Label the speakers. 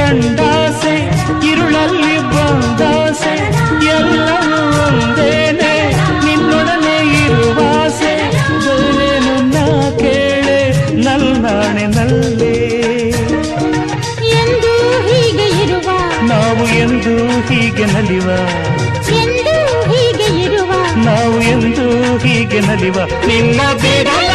Speaker 1: ಕಂಡಾಸೆ ഇരുಳಲ್ಲಿ ಬಂದಾಸೆ ಎಲ್ಲವೂ ಒಂದೇನೆ ನಿನ್ನೊಡನೆ ಇರುವಾಸೆ ಬೇರೇನು ನಾ ಕೇಳೆ ನಲ್ಲಾಣೆ ನಲ್ಲೇ
Speaker 2: ಎಂದು ಹೀಗೆ ಇರುವ
Speaker 1: ನಾವು ಎಂದು ಹೀಗೆ ನಲಿವ
Speaker 2: ಎಂದು ಹೀಗೆ ಇರುವ
Speaker 1: ನಾವು ಎಂದು ಹೀಗೆ ನಲಿವ ನಿನ್ನ ಬಿಡಲ